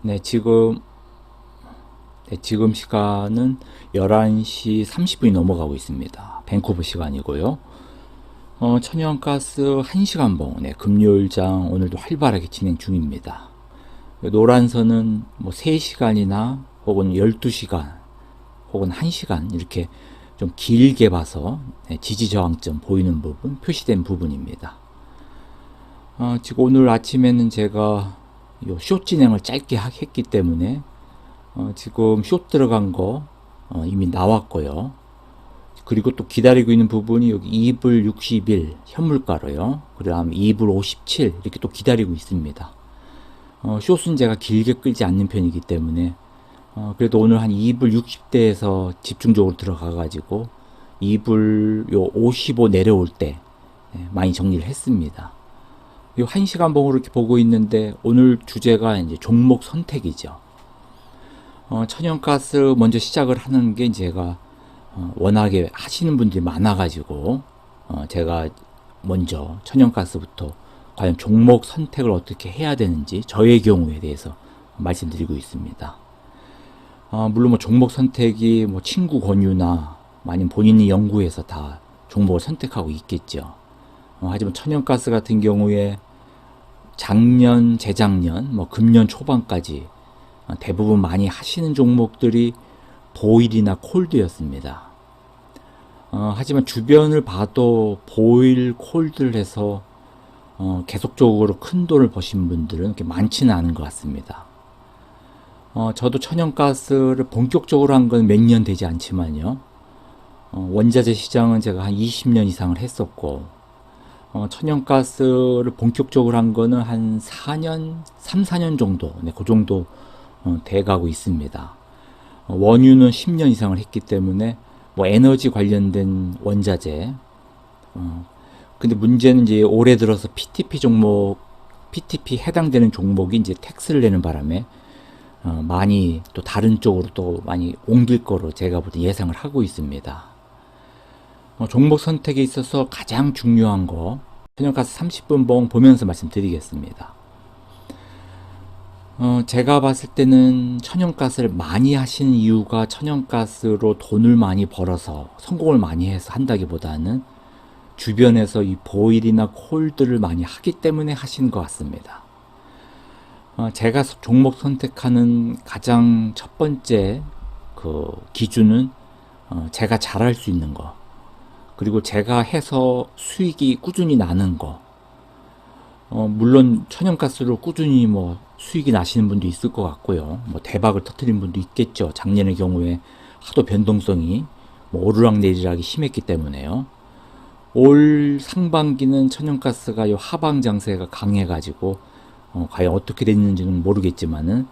네, 지금 시간은 11시 30분이 넘어가고 있습니다. 밴쿠버 시간이고요. 천연가스 1시간봉, 네, 금요일장 오늘도 활발하게 진행 중입니다. 노란 선은 뭐 3시간이나 혹은 12시간 혹은 1시간 이렇게 좀 길게 봐서 네, 지지저항점 보이는 부분, 표시된 부분입니다. 지금 오늘 아침에는 제가 요숏 진행을 짧게 했기 때문에 지금 숏 들어간 거 이미 나왔고요. 그리고 또 기다리고 있는 부분이 여기 2불 61 현물가로요. 그 다음 2불 57 이렇게 또 기다리고 있습니다. 숏은 제가 길게 끌지 않는 편이기 때문에 그래도 오늘 한 2불 60대에서 집중적으로 들어가 가지고 2불 요 55 내려올 때 많이 정리를 했습니다. 이 1시간 봉으로 이렇게 보고 있는데 오늘 주제가 이제 종목 선택이죠. 천연가스 먼저 시작을 하는 게 제가 워낙에 하시는 분들이 많아가지고 제가 먼저 천연가스부터 과연 종목 선택을 어떻게 해야 되는지 저의 경우에 대해서 말씀드리고 있습니다. 물론 뭐 종목 선택이 뭐 친구 권유나 아니면 본인이 연구해서 다 종목을 선택하고 있겠죠. 하지만 천연가스 같은 경우에 작년, 재작년, 뭐 금년 초반까지 대부분 많이 하시는 종목들이 보일이나 콜드였습니다. 하지만 주변을 봐도 보일, 콜드를 해서 계속적으로 큰 돈을 버신 분들은 그렇게 많지는 않은 것 같습니다. 저도 천연가스를 본격적으로 한 건 몇 년 되지 않지만요. 원자재 시장은 제가 한 20년 이상을 했었고, 천연가스를 본격적으로 한 거는 한 4년, 3, 4년 정도, 네, 그 정도 돼가고 있습니다. 원유는 10년 이상을 했기 때문에 뭐 에너지 관련된 원자재. 근데 문제는 이제 올해 들어서 PTP 해당되는 종목이 이제 텍스를 내는 바람에 많이 또 다른 쪽으로 또 많이 옮길 거로 제가 볼 때 예상을 하고 있습니다. 종목 선택에 있어서 가장 중요한 거 천연가스 30분 봉 보면서 말씀드리겠습니다. 제가 봤을 때는 천연가스를 많이 하시는 이유가 천연가스로 돈을 많이 벌어서 성공을 많이 해서 한다기보다는 주변에서 이 보일이나 콜드를 많이 하기 때문에 하시는 것 같습니다. 제가 종목 선택하는 가장 첫 번째 그 기준은 제가 잘할 수 있는 거, 그리고 제가 해서 수익이 꾸준히 나는 거. 물론 천연가스로 꾸준히 뭐 수익이 나시는 분도 있을 것 같고요. 뭐 대박을 터뜨린 분도 있겠죠. 작년의 경우에 하도 변동성이 뭐 오르락내리락이 심했기 때문에요. 올 상반기는 천연가스가 요 하방 장세가 강해가지고 과연 어떻게 됐는지는 모르겠지만은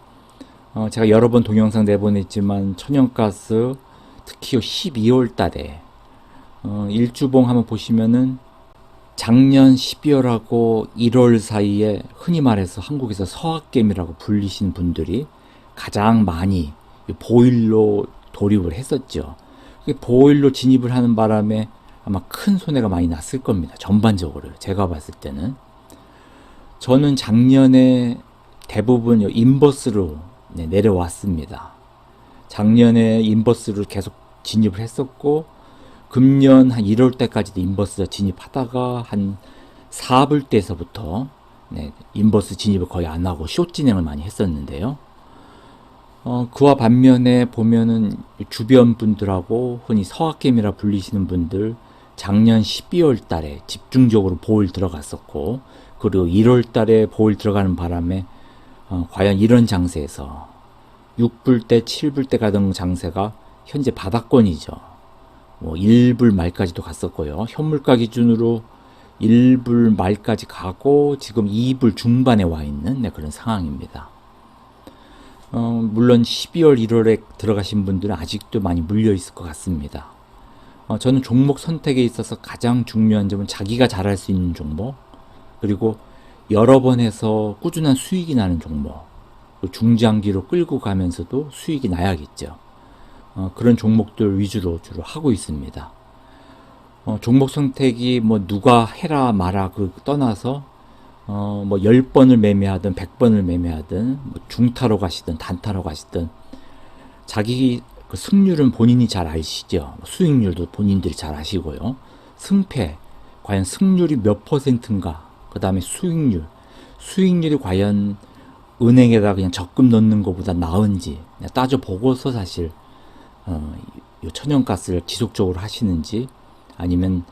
제가 여러 번 동영상 내보냈지만 천연가스 특히 12월 달에 일주봉 한번 보시면은 작년 12월하고 1월 사이에 흔히 말해서 한국에서 서학개미라고 불리신 분들이 가장 많이 보일로 돌입을 했었죠. 보일로 진입을 하는 바람에 아마 큰 손해가 많이 났을 겁니다. 전반적으로 제가 봤을 때는. 저는 작년에 대부분 인버스로 내려왔습니다. 작년에 인버스로 계속 진입을 했었고 금년 한 1월 때까지도 인버스 진입하다가 한 4불 때서부터 인버스 진입을 거의 안 하고 숏 진행을 많이 했었는데요. 그와 반면에 보면은 주변 분들하고 흔히 서학개미라 불리시는 분들 작년 12월 달에 집중적으로 보일 들어갔었고 그리고 1월 달에 보일 들어가는 바람에 과연 이런 장세에서 6불 때 7불 때 가던 장세가 현재 바닥권이죠. 뭐 1불 말까지도 갔었고요. 현물가 기준으로 1불 말까지 가고 지금 2불 중반에 와 있는 그런 상황입니다. 물론 12월 1월에 들어가신 분들은 아직도 많이 물려 있을 것 같습니다. 저는 종목 선택에 있어서 가장 중요한 점은 자기가 잘할 수 있는 종목, 그리고 여러 번 해서 꾸준한 수익이 나는 종목, 중장기로 끌고 가면서도 수익이 나야겠죠. 그런 종목들 위주로 주로 하고 있습니다. 종목 선택이 뭐 누가 해라 마라 그 떠나서 뭐 10번을 매매하든 100번을 매매하든 뭐 중타로 가시든 단타로 가시든 자기 그 승률은 본인이 잘 아시죠. 수익률도 본인들이 잘 아시고요. 승패, 과연 승률이 몇 퍼센트인가? 그 다음에 수익률이 과연 은행에다 그냥 적금 넣는 것보다 나은지 따져보고서 사실 이 천연가스를 지속적으로 하시는지 아니면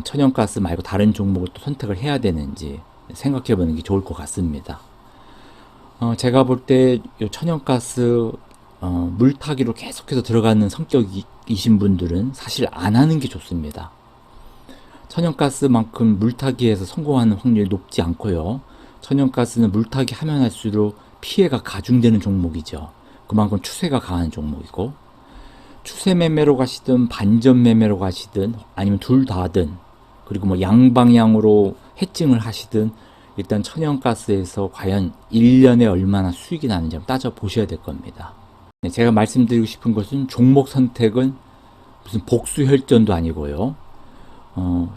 천연가스 말고 다른 종목을 또 선택을 해야 되는지 생각해 보는 게 좋을 것 같습니다. 제가 볼 때 천연가스 물타기로 계속해서 들어가는 성격이신 분들은 사실 안 하는 게 좋습니다. 천연가스만큼 물타기에서 성공하는 확률이 높지 않고요. 천연가스는 물타기 하면 할수록 피해가 가중되는 종목이죠. 그만큼 추세가 강한 종목이고 추세 매매로 가시든 반전 매매로 가시든 아니면 둘 다든 그리고 뭐 양방향으로 해칭을 하시든 일단 천연가스에서 과연 1년에 얼마나 수익이 나는지 한번 따져보셔야 될 겁니다. 제가 말씀드리고 싶은 것은 종목 선택은 무슨 복수혈전도 아니고요.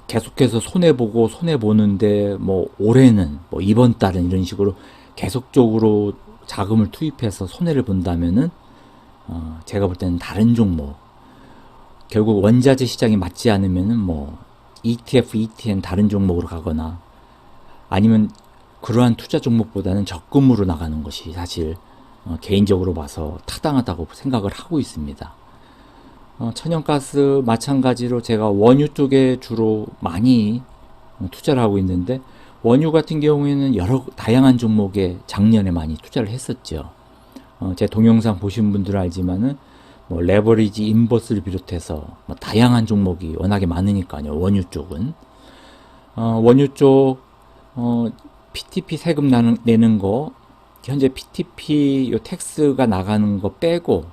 계속해서 손해보고 손해보는데 뭐 올해는 뭐 이번 달은 이런 식으로 계속적으로 자금을 투입해서 손해를 본다면은 제가 볼 때는 다른 종목 결국 원자재 시장이 맞지 않으면은 뭐 ETF, ETN 다른 종목으로 가거나 아니면 그러한 투자 종목보다는 적금으로 나가는 것이 사실 개인적으로 봐서 타당하다고 생각을 하고 있습니다. 천연가스 마찬가지로 제가 원유 쪽에 주로 많이 투자를 하고 있는데 원유 같은 경우에는 여러 다양한 종목에 작년에 많이 투자를 했었죠. 제 동영상 보신 분들은 알지만은 뭐 레버리지 인버스를 비롯해서 뭐 다양한 종목이 워낙에 많으니까요. 원유 쪽은 원유 쪽 PTP 세금 내는 거 현재 PTP 요 텍스가 나가는 거 빼고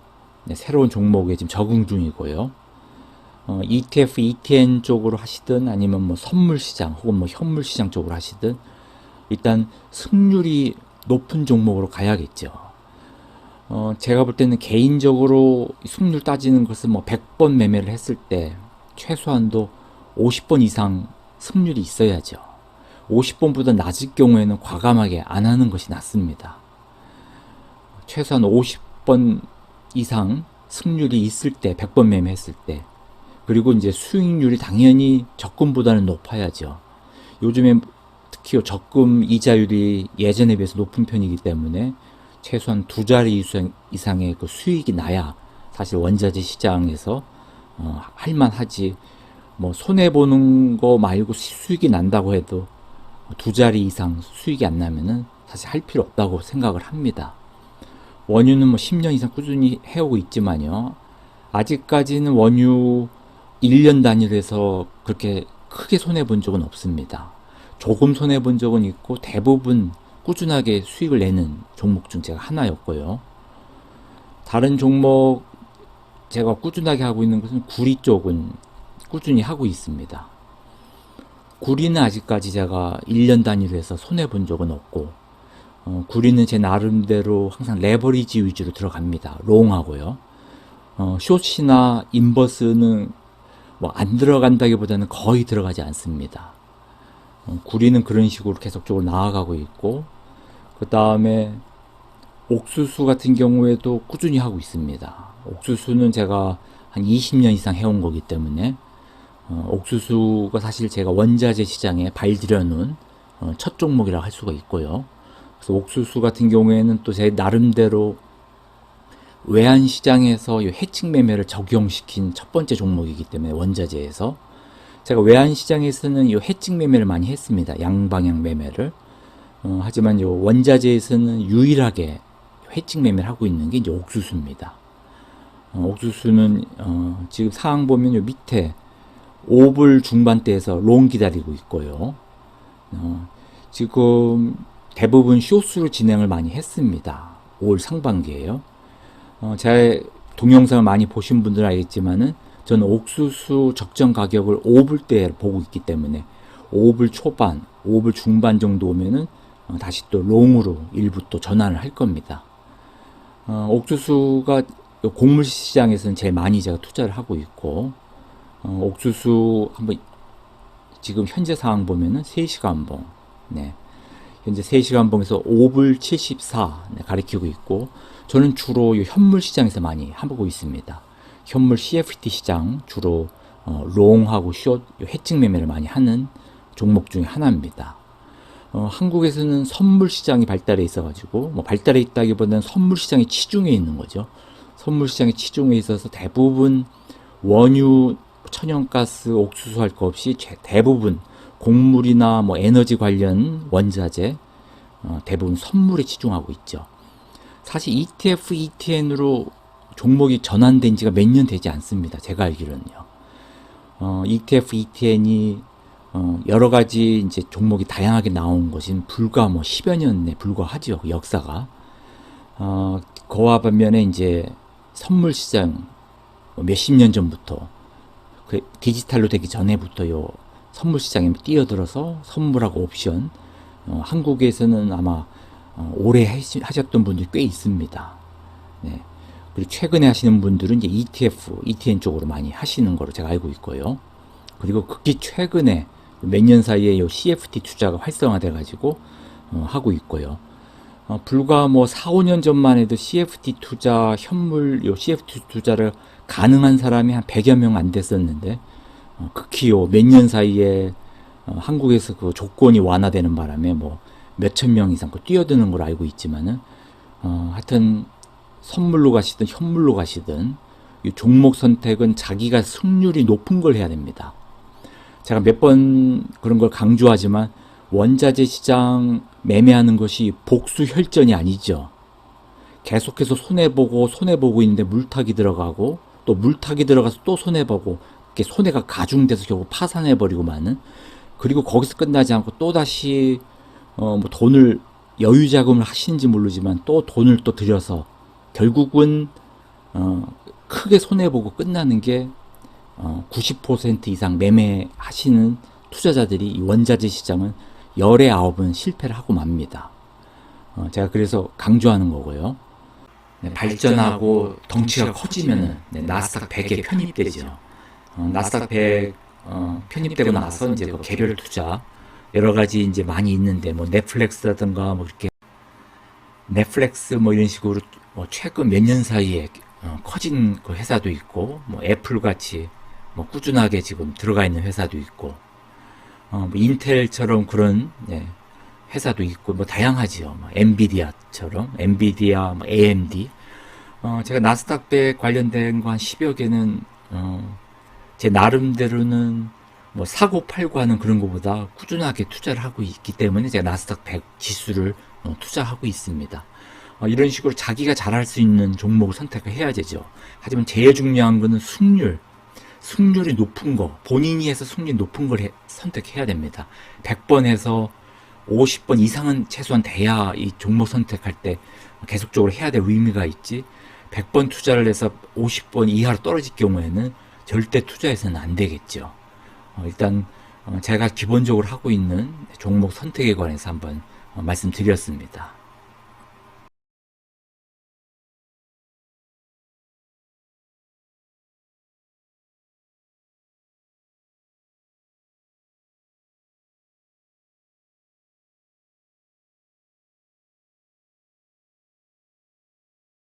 새로운 종목에 지금 적응 중이고요. ETF, ETN 쪽으로 하시든 아니면 뭐 선물 시장 혹은 뭐 현물 시장 쪽으로 하시든 일단 승률이 높은 종목으로 가야겠죠. 제가 볼 때는 개인적으로 승률 따지는 것은 뭐 100번 매매를 했을 때 최소한도 50번 이상 승률이 있어야죠. 50번보다 낮을 경우에는 과감하게 안 하는 것이 낫습니다. 최소한 50번 이상 승률이 있을 때, 100번 매매했을 때, 그리고 이제 수익률이 당연히 적금보다는 높아야죠. 요즘에 특히 적금 이자율이 예전에 비해서 높은 편이기 때문에 최소한 두 자리 이상의 그 수익이 나야 사실 원자재 시장에서 할만하지. 뭐 손해 보는 거 말고 수익이 난다고 해도 두 자리 이상 수익이 안 나면은 사실 할 필요 없다고 생각을 합니다. 원유는 뭐 10년 이상 꾸준히 해오고 있지만요. 아직까지는 원유 1년 단위로 해서 그렇게 크게 손해 본 적은 없습니다. 조금 손해 본 적은 있고 대부분 꾸준하게 수익을 내는 종목 중 제가 하나였고요. 다른 종목 제가 꾸준하게 하고 있는 것은 구리 쪽은 꾸준히 하고 있습니다. 구리는 아직까지 제가 1년 단위로 해서 손해 본 적은 없고 구리는 제 나름대로 항상 레버리지 위주로 들어갑니다. 롱하고요. 숏이나 인버스는 뭐 안 들어간다기보다는 거의 들어가지 않습니다. 구리는 그런 식으로 계속적으로 나아가고 있고 그 다음에 옥수수 같은 경우에도 꾸준히 하고 있습니다. 옥수수는 제가 한 20년 이상 해온 거기 때문에 옥수수가 사실 제가 원자재 시장에 발들여놓은 첫 종목이라 할 수가 있고요. 그래서 옥수수 같은 경우에는 또 제 나름대로 외환 시장에서 이 해칭 매매를 적용시킨 첫 번째 종목이기 때문에 원자재에서 제가 외환 시장에서는 이 해칭 매매를 많이 했습니다. 양방향 매매를. 하지만 이 원자재에서는 유일하게 해칭 매매를 하고 있는 게 이제 옥수수입니다. 옥수수는 지금 상황 보면 요 밑에 5불 중반대에서 롱 기다리고 있고요. 지금 대부분 숏으로 진행을 많이 했습니다. 올 상반기에요. 제 동영상을 많이 보신 분들은 알겠지만은 저는 옥수수 적정 가격을 5불대에 보고 있기 때문에 5불 초반, 5불 중반 정도 오면은 다시 또 롱으로 일부 또 전환을 할 겁니다. 옥수수가 곡물 시장에서는 제일 많이 제가 투자를 하고 있고 옥수수 한번 지금 현재 상황 보면은 3시간 한번 네. 현재 3시간 봉에서 5불 74 가리키고 있고, 저는 주로 이 현물 시장에서 많이 하고 있습니다. 현물 CFD 시장 주로 롱하고 숏 해칭 매매를 많이 하는 종목 중에 하나입니다. 한국에서는 선물 시장이 발달해 있어가지고, 뭐 발달해 있다기보다는 선물 시장이 치중해 있는 거죠. 선물 시장이 치중해 있어서 대부분 원유, 천연가스, 옥수수 할 거 없이 대부분 곡물이나 뭐 에너지 관련 원자재 대부분 선물에 치중하고 있죠. 사실 ETF, ETN으로 종목이 전환된 지가 몇 년 되지 않습니다. 제가 알기로는요. ETF, ETN이 여러 가지 이제 종목이 다양하게 나온 것은 불과 뭐 10여 년에 불과하죠. 역사가. 그와 반면에 이제 선물 시장 몇십 년 전부터 그 디지털로 되기 전에부터요. 선물 시장에 뛰어들어서 선물하고 옵션 한국에서는 아마 오래 하셨던 분들이 꽤 있습니다. 네. 그리고 최근에 하시는 분들은 이제 ETF, ETN 쪽으로 많이 하시는 거로 제가 알고 있고요. 그리고 극히 최근에 몇 년 사이에 요 CFD 투자가 활성화돼 가지고 하고 있고요. 불과 뭐 4, 5년 전만 해도 CFD 투자, 현물 요 CFD 투자를 가능한 사람이 한 100여 명 안 됐었는데 극히 요 몇 년 사이에 한국에서 그 조건이 완화되는 바람에 뭐 몇천 명 이상 뛰어드는 걸 알고 있지만은 하여튼 선물로 가시든 현물로 가시든 이 종목 선택은 자기가 승률이 높은 걸 해야 됩니다. 제가 몇 번 그런 걸 강조하지만 원자재 시장 매매하는 것이 복수 혈전이 아니죠. 계속해서 손해보고 있는데 물타기 들어가고 또 물타기 들어가서 또 손해보고 이렇게 손해가 가중돼서 결국 파산해버리고 마는, 그리고 거기서 끝나지 않고 또다시 뭐 돈을 여유 자금을 하시는지 모르지만 또 돈을 또 들여서 결국은 크게 손해보고 끝나는 게 90% 이상 매매하시는 투자자들이 이 원자재 시장은 열의 9은 실패를 하고 맙니다. 제가 그래서 강조하는 거고요. 네, 발전하고 덩치가 커지면은 나스닥 100에 편입되죠. 나스닥 100 편입되고 나서 이제 그 개별 투자 여러 가지 이제 많이 있는데 뭐 넷플릭스라든가 뭐 이렇게 넷플릭스 뭐 이런 식으로 뭐 최근 몇 년 사이에 커진 그 회사도 있고, 뭐 애플 같이 뭐 꾸준하게 지금 들어가 있는 회사도 있고, 뭐 인텔처럼 그런 회사도 있고, 뭐 다양하지요. 뭐 엔비디아처럼 엔비디아, 뭐 AMD. 제가 나스닥 100 관련된 거 한 10여 개는 제 나름대로는 뭐 사고 팔고 하는 그런 것보다 꾸준하게 투자를 하고 있기 때문에 제가 나스닥 100 지수를 투자하고 있습니다. 이런 식으로 자기가 잘할 수 있는 종목을 선택을 해야 되죠. 하지만 제일 중요한 거는 승률이 높은 거, 본인이 해서 승률이 높은 걸 선택해야 됩니다. 100번 해서 50번 이상은 최소한 돼야 이 종목 선택할 때 계속적으로 해야 될 의미가 있지, 100번 투자를 해서 50번 이하로 떨어질 경우에는 절대 투자해서는 안 되겠죠. 일단 제가 기본적으로 하고 있는 종목 선택에 관해서 한번 말씀드렸습니다.